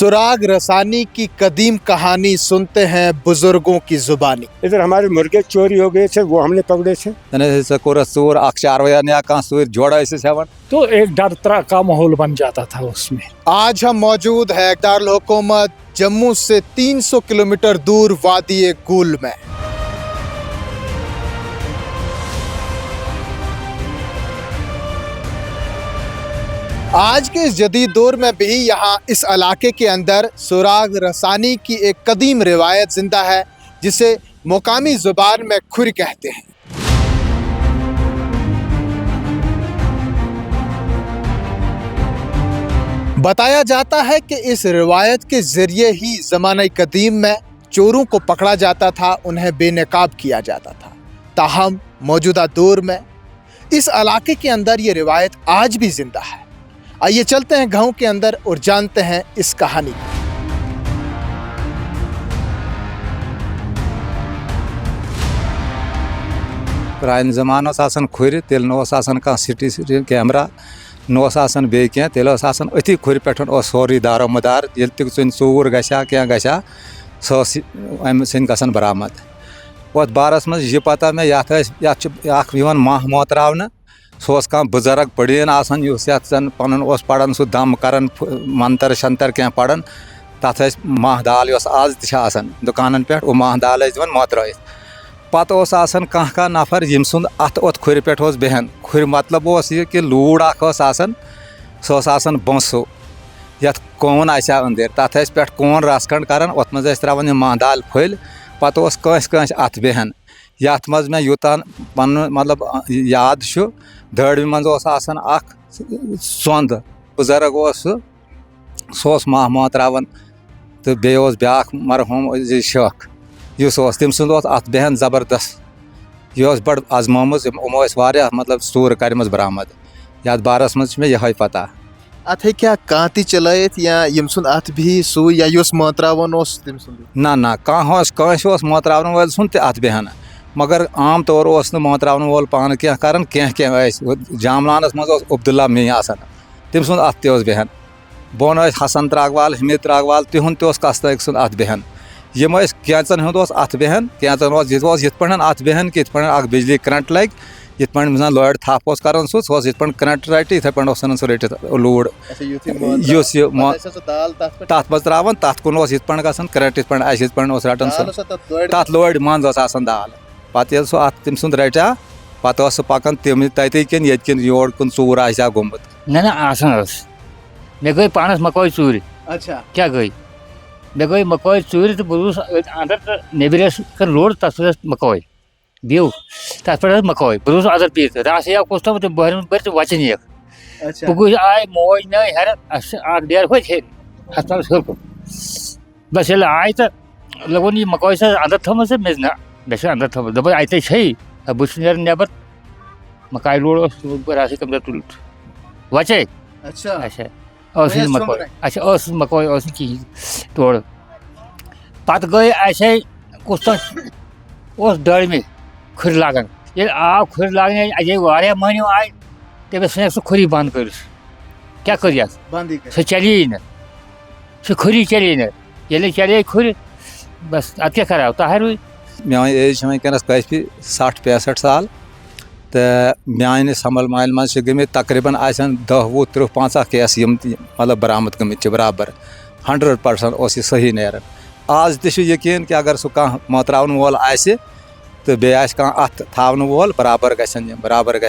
सुराग रसानी की कदीम कहानी सुनते हैं बुजुर्गों की जुबानी। इधर हमारे मुर्गे चोरी हो गए थे, वो हमने पकड़े थे। चोर अख चारवया या सूर जोड़ा हेवन तो एक डर तरह का माहौल बन जाता था उसमें। आज हम मौजूद है दारुल हुकूमत जम्मू से 300 किलोमीटर दूर वादी गुल में। आज के इस जदीद दौर में भी यहाँ इस इलाके के अंदर सुराग रसानी की एक कदीम रिवायत जिंदा है, जिसे मुकामी जुबान में खुर कहते हैं। बताया जाता है कि इस रिवायत के जरिए ही ज़माने कदीम में चोरों को पकड़ा जाता था, उन्हें बेनकाब किया जाता था। ताहम मौजूदा दौर में इस इलाके के अंदर ये रिवायत आज भी जिंदा है। आइए चलते हैं गांव के अंदर और जानते हैं इस कहानी को। पुरान जमान खुर तेल कह सिटी कैमरा नोसान बे क्या तेल अथी खुर पे सोरी दारो मदार ये चूर गसा क्या गसा सम सन बरामद। अत बारस मज यह पता मे ये माह मोतरावन सह बुजुर्ग पड़ीन आसान पन पढ़ान सह दम कर मंतर शंतर क्या पढ़ान तथ माह दाल आज तन दुकान पे वो माह दाल दिन मोतर पत कह नफर यम सुंद अत खुर पे बेहन खुर मतलब यह कि लूड़ आसान सह बंसो यथ कौन आसा अंदर तथ पे कौन रस खंड कर मज त्रावान माह दाल फल पत कंस अत बेहन यथ मज मे यूतान पन मतलब याद दड़ि मज सोंद बुजुर्ग सह माह मोतरावन तो बे ब्या मरहूम शेख इस तम सुंद अत बेहन जबरदस्त यह बड़ आजमामुज यमो मतलब चूर कर बरामद याद बारस मज मे यह पता। अत क्या कांति चलायत या यम सुन अत भी सू या युस मोतरावन तम सुन ना कह मोतरावन वल सुन अत बेहन मगर आम तौर मोतरावन वोल पान क्या कर जामलानस मज अब्दुल्ला मी आसान तम सुंद अत बेहन बोन हसन त्रागवाल हमीद त्रागवाल तिहुंद कस्तक सुंद अत बेहन यम कैचन हुंद अत बेहन कैचन ये पे अत बेहन कि अख बिजली करंट लग ये लड़ थप कर सह ये करंट रट इथे पे सह रट लूड़ तथ मज त्रावान तथ कुन ये पे करंट ये पे रटान तथ लड़ मंज दाल पे सह तम सुंद रटा पे पकान तम तथे कन ये योर कुन चूर आ गोमुत ना आसान मे गई पानस मकई चूर। अच्छा क्या गई मे गई मकई चूर तो बस अंदर तो नेबर कर लोड तथ मकई बिव तथ पे मकई बस अदर पीत रास या कुछ तो बहर बर वचन एक बह आय मोज न हर डेर हो हस्पताल बस ये आय तो लगन ये मकई से अंदर थम से मे ना मे अंदर थम दप अत बस नबर मकाई लोड राशि कम तुल वचे अच्छा अच्छा मकई अच्छा मकई कहीं तोड़ पत गई ऐसे कुछ तो डर में खुर लागन ये आव खुर लागन अजे वारिया महीनों आय तब सह खुरी बंद कर क्या कर सह चली न सह खुरी चली न ये चले खुर बस अत क्या कराव तहर हुई मान एज वनस काफी 60-65 साल तो मान समल माल मज गमित तकरीबन 10-20-30-50 केस मतलब बरामद गमित बराबर 100% यह सही नेर आज तक यकीन कि अगर सह कह मोतरावन वोल आए तो बे अत थावन वोल बराबर बराबर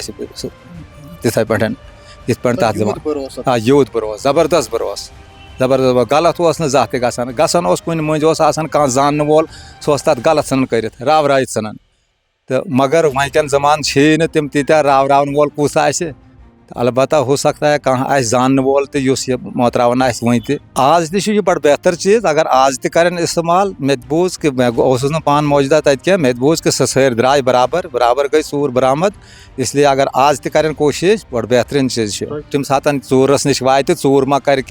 तिथे पे तथ यूत भरोस जबरदस्त भरोस जबरदस्त गलत जह गसान कुन मज कह जान वोल सह तथ गलत सन कर रावराय सन तो मगर वनकन जमान तम तीत्या रावरावन वोल कुस आए अलबत्ता हो सकता है कह जान वोल तो यह मोतरावन वन आज तह बड़ बेहतर चीज़ अगर आज तन इस्तेमाल मे बूझ कि मैं पान मौजूदा तक मे बूझ कि सर द्राय बराबर बराबर गई चूर बरामद इसलिए अगर आज तन कोशिश बड़ बेहतरीन चीज़ तम सात चूरस नश वात चूर मा कर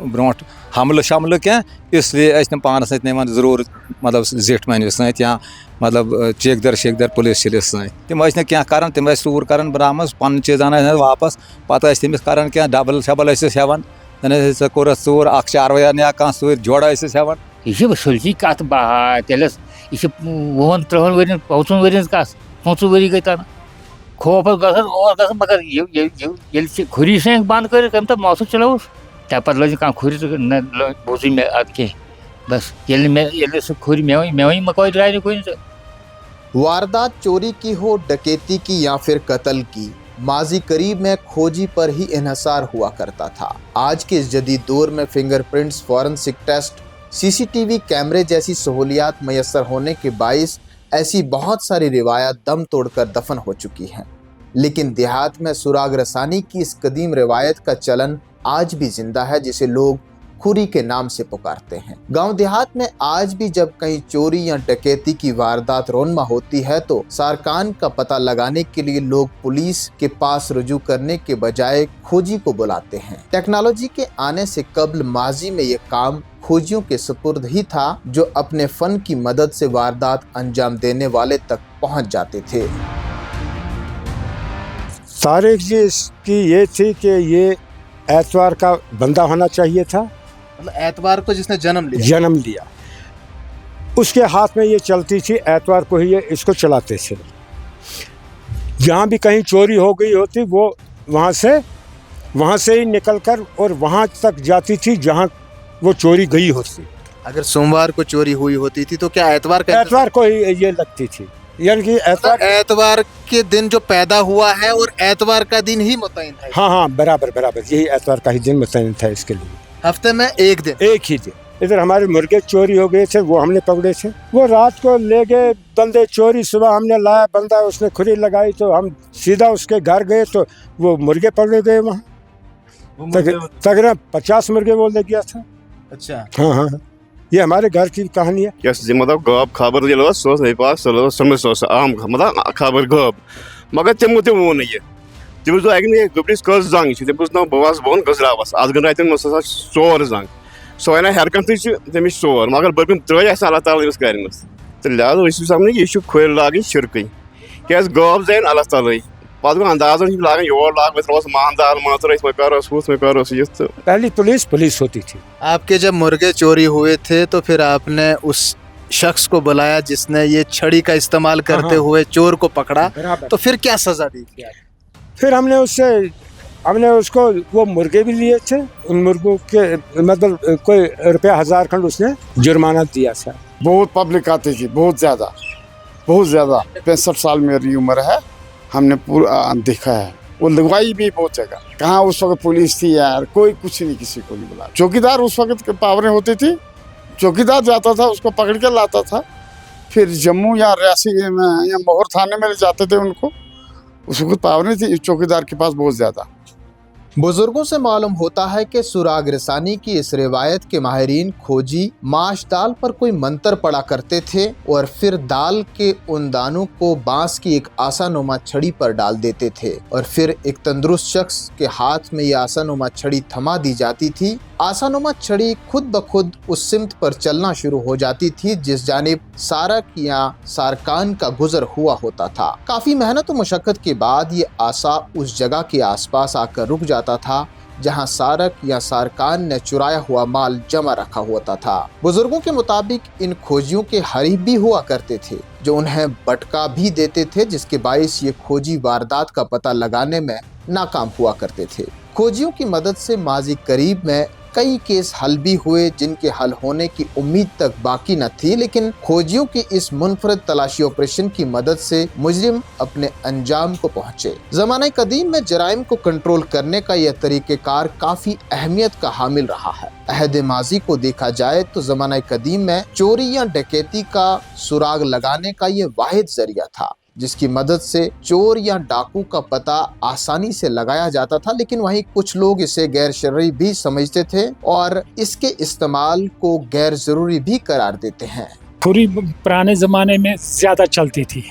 ब्रो हमल शमल क्या इसलिए पानस नवान जरूर मतलब जिठ मन सत या मतलब चेकदर शेकदर पुलिस शलिस सत तम क्या कर तम चूर कर बरामद पन चीज़ अन वापस पत तमिस कर क्या डबल शबल हेवान ژےٚ کوٚرُتھ ژوٗر اکھ چارویا یا کانٛہہ سۭتۍ جوڑا ٲسِس ہٮ۪وان. یہ سلچی کت بہا تیلس یہ 2-3 ورین 5 ورین کت 5 وری گئی تن خوف گھن مگر یل کھری سینک بند کر کم تو موسم چلوس تمہ پتہ لگ کھانا کھری بوزی مے اد کی بس یل سہ کھری مے مکوئی درائے کن. واردات چوری کی ہو, ڈکیتی کی یا پھر قتل کی, ماضی قریب میں کھوجی پر ہی انحصار ہوا کرتا تھا. آج کے اس جدید دور میں فنگر پرنٹس, فورنسک ٹیسٹ, سی سی ٹی وی کیمرے جیسی سہولیات میسر ہونے کے باعث ایسی بہت ساری روایات دم توڑ کر دفن ہو چکی ہیں, لیکن دیہات میں سراغ رسانی کی اس قدیم روایت کا چلن آج بھی زندہ ہے, جسے لوگ کھری کے نام سے پکارتے ہیں. گاؤں دیہات میں آج بھی جب کہیں چوری یا ڈکیتی کی واردات رونما ہوتی ہے تو سارکان کا پتہ لگانے کے لیے لوگ پولیس کے پاس رجوع کرنے کے بجائے کھوجی کو بلاتے ہیں. ٹیکنالوجی کے آنے سے قبل ماضی میں یہ کام کھوجیوں کے سپرد ہی تھا, جو اپنے فن کی مدد سے واردات انجام دینے والے تک پہنچ جاتے تھے. تاریخ جی اس کی یہ تھی کہ یہ اتوار کا بندہ ہونا چاہیے تھا, اتوار کو جس نے جنم لیا اس کے ہاتھ میں یہ چلتی تھی, اتوار کو ہی یہ اس کو چلاتے تھے. جہاں بھی کہیں چوری ہو گئی ہوتی وہ وہاں سے ہی نکل کر اور وہاں تک جاتی تھی جہاں وہ چوری گئی ہوتی. اگر سوموار کو چوری ہوئی ہوتی تھی تو کیا اتوار کو ہی یہ لگتی تھی, یعنی کہ اتوار کے دن جو پیدا ہوا ہے اور اتوار کا دن ہی متعین ہے. ہاں برابر یہی اتوار کا ہی دن متعین تھا اس کے لیے. ہفتے میں ایک ہی دن. ادھر ہمارے مرغے چوری ہو گئے تھے, وہ ہم نے پکڑے تھے. وہ رات کو لے گئے بندے چوری, صبح ہم نے لایا بندہ, اس نے کھری لگائی تو ہم سیدھا اس کے گھر گئے تو وہ مرغے پکڑے گئے وہاں. تقریباً 50 مرغے وہ لے گیا تھا. اچھا ہاں یہ ہمارے گھر کی کہانی ہے. مطلب غاب خبر سہ پاک سہ عام مطلب خبر غاب مگر تمو تہ وون یہ تمس دو اکہ گبرس کس زنگ تمس دو بہت بہن گزراوس ات گن راتن مس ژور زنگ سو ونہ ہر کھن تمس ژور مگر برپن ترٛٲے اَسہِ اللہ تعالیٰ أمِس کرمٕژ تہٕ لہٰذا ٲسِو سمجھان یہِ چھُ کھُرِ لاگٕنۍ شِرکٕے کیٛازِ غٲب زین اللہ تعالیٰ پتہٕ گوٚو اندازن چھِ لاگان یور لاگ ترٛاوس ماندال مان ژٕ أسۍ مہ کروس ہُتھ مہ کروس یِتھ تہٕ پہلی پولیس ہوتی تھی. آپ کے جب مرغے چوری ہوئے تھے تو پھر آپ نے اس شخص کو بلایا جس نے یہ چھڑی کا استعمال کرتے ہوئے چور کو پکڑا, تو پھر کیا سزا دی تھی؟ پھر ہم نے اس کو وہ مرغے بھی لیے تھے, ان مرغوں کے مطلب کوئی ₹1000 کھنڈ اس نے جرمانہ دیا تھا. بہت پبلک آتی تھی, بہت زیادہ 65 سال میری عمر ہے, ہم نے پورا دیکھا ہے. وہ لگوائی بھی بہت جگہ. کہاں اس وقت پولیس تھی یار, کوئی کچھ نہیں, کسی کو نہیں بلا. چوکیدار اس وقت پاوریں ہوتی تھی, چوکیدار جاتا تھا اس کو پکڑ کے لاتا تھا, پھر جموں یا ریاسی میں یا مہر تھانے میں لے جاتے تھے ان کو. اس وقت پاوریں تھی چوکیدار کے پاس بہت زیادہ. بزرگوں سے معلوم ہوتا ہے کہ سراغ رسانی کی اس روایت کے ماہرین کھوجی ماش دال پر کوئی منتر پڑا کرتے تھے اور پھر دال کے ان دانوں کو بانس کی ایک آسانما چھڑی پر ڈال دیتے تھے, اور پھر ایک تندرست شخص کے ہاتھ میں یہ آسانما چھڑی تھما دی جاتی تھی. آسانما چھڑی خود بخود اس سمت پر چلنا شروع ہو جاتی تھی جس جانب سارک یا سارکان کا گزر ہوا ہوتا تھا. کافی محنت و مشقت کے بعد یہ آسا اس جگہ کے آس پاس آ کر رک جاتا تھا جہاں سارک یا سارکان نے چرایا ہوا مال جمع رکھا ہوتا تھا. بزرگوں کے مطابق ان کھوجیوں کے حریف بھی ہوا کرتے تھے جو انہیں بٹکا بھی دیتے تھے, جس کے باعث یہ کھوجی واردات کا پتہ لگانے میں ناکام ہوا کرتے تھے. کھوجیوں کی مدد سے ماضی قریب میں کئی کیس حل بھی ہوئے جن کے حل ہونے کی امید تک باقی نہ تھی, لیکن کھوجیوں کی اس منفرد تلاشی آپریشن کی مدد سے مجرم اپنے انجام کو پہنچے. زمانہ قدیم میں جرائم کو کنٹرول کرنے کا یہ طریقہ کار کافی اہمیت کا حامل رہا ہے. عہد ماضی کو دیکھا جائے تو زمانہ قدیم میں چوری یا ڈکیتی کا سراغ لگانے کا یہ واحد ذریعہ تھا جس کی مدد سے چور یا ڈاکو کا پتہ آسانی سے لگایا جاتا تھا, لیکن وہیں کچھ لوگ اسے غیر شرعی بھی سمجھتے تھے اور اس کے استعمال کو غیر ضروری بھی قرار دیتے ہیں. کھری پرانے زمانے میں زیادہ چلتی تھی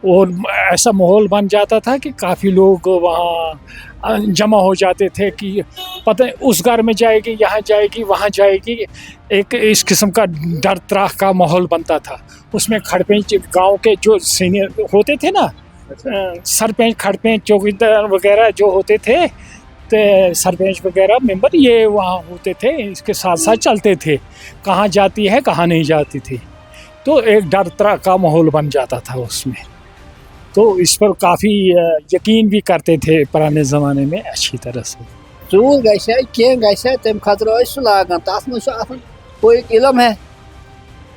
اور ایسا ماحول بن جاتا تھا کہ کافی لوگ وہاں جمع ہو جاتے تھے کہ پتہ اس گھر میں جائے گی, یہاں جائے گی, وہاں جائے گی. ایک اس قسم کا ڈر تراہ کا ماحول بنتا تھا. اس میں کھڑپینچ گاؤں کے جو سینئر ہوتے تھے نا, سرپنچ, کھڑپینچ, چوکیدار وغیرہ جو ہوتے تھے, सरपंच वगैरह मेंबर ये वहाँ होते थे, इसके साथ साथ चलते थे, कहाँ जाती है कहाँ नहीं जाती थी, तो एक डर तरह का माहौल बन जाता था उसमें। तो इस पर काफ़ी यकीन भी करते थे पुराने ज़माने में अच्छी तरह से। चूर गए क्या गए तम खतर सह लागान तथ में कोई इलम है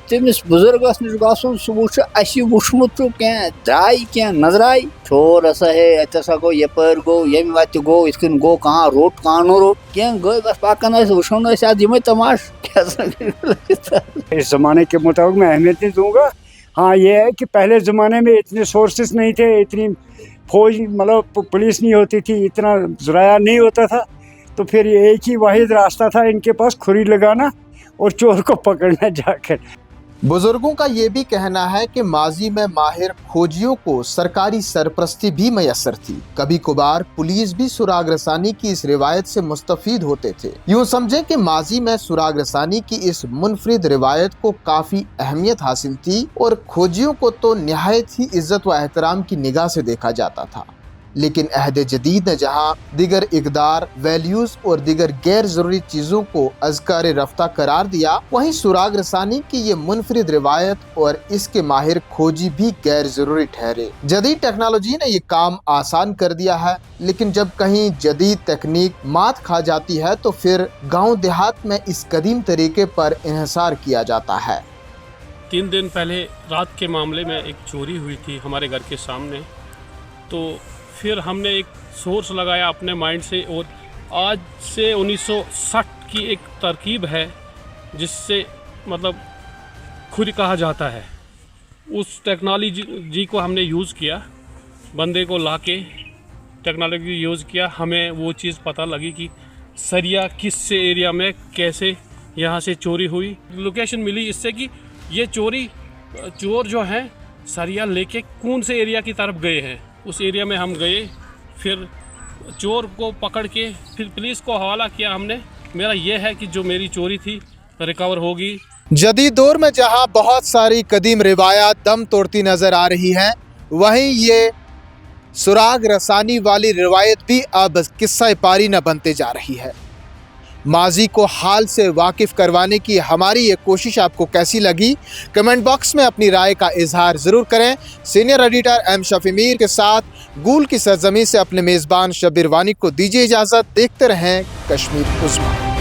तमिस बुजुर्गस नश गुन सह वुच वुचमुत क्या द्राय क्या नजर आई छोर हसा है हसा गो यपर गो यम वत गो इथन गो कहाँ रोट कहाँ न रोट क्या गई बस पकान वुचान यम तमाश इस ज़माने के मुताबिक मैं अहमियत नहीं दूंगा। हाँ ये है कि पहले ज़माने में इतने सोर्सेस नहीं थे, इतनी फौज मतलब पुलिस नहीं होती थी, इतना ज़राया नहीं होता था, तो फिर ये एक ही वाहिद रास्ता था इनके पास, खुरी लगाना और चोर को पकड़ना जाकर। बुजुर्गों का ये भी कहना है कि माजी में माहिर खोजियों को सरकारी सरपरस्ती भी मैसर थी। कभी कभार पुलिस भी सुराग रसानी की इस रिवायत से मुस्तफीद होते थे। यूं समझे कि माजी में सुराग रसानी की इस मुनफरिद रिवायत को काफी अहमियत हासिल थी और खोजियों को तो निहायत ही इज्जत व एहतराम की निगाह से देखा जाता था। लेकिन अहद जदीद ने जहाँ दिगर इक़दार, वैल्यूज़ और दिगर गैर ज़रूरी चीज़ों को अज़कार रफ्ता करार दिया, वहीं सुराग रसानी की ये मुनफरिद रिवायत और इसके माहिर खोजी भी गैर ज़रूरी ठहरे। जदीद टेक्नोलॉजी ने ये काम आसान कर दिया है, लेकिन जब कहीं जदीद तकनीक मात खा जाती है तो फिर गाँव देहात में इस कदीम तरीके पर इन्हिसार किया जाता है। 3 दिन पहले रात के मामले में एक चोरी हुई थी हमारे घर के सामने, तो फिर हमने एक सोर्स लगाया अपने माइंड से, और आज से 1960 की एक तरकीब है जिससे मतलब खुद कहा जाता है, उस टेक्नोलॉजी को हमने यूज़ किया, बंदे को लाके टेक्नोलॉजी यूज़ किया, हमें वो चीज़ पता लगी कि सरिया किस से एरिया में कैसे यहाँ से चोरी हुई। लोकेशन मिली इससे कि ये चोर जो हैं सरिया लेके कौन से एरिया की तरफ गए हैं, उस एरिया में हम गए, फिर चोर को पकड़ के फिर पुलिस को हवाला किया हमने। मेरा ये है कि जो मेरी चोरी थी रिकवर होगी। जदीद दौर में जहां बहुत सारी कदीम रिवायात दम तोड़ती नजर आ रही हैं, वहीं ये सुराग रसानी वाली रिवायत भी अब किस्सा पारी न बनते जा रही है। माजी को हाल से वाकिफ करवाने की हमारी ये कोशिश आपको कैसी लगी, कमेंट बॉक्स में अपनी राय का इजहार ज़रूर करें। Senior editor M Shafi Mir के साथ गूल की सरजमी से अपने मेज़बान शब्बीर वानी को दीजिए इजाज़त। देखते रहें कश्मीर उज़्मा।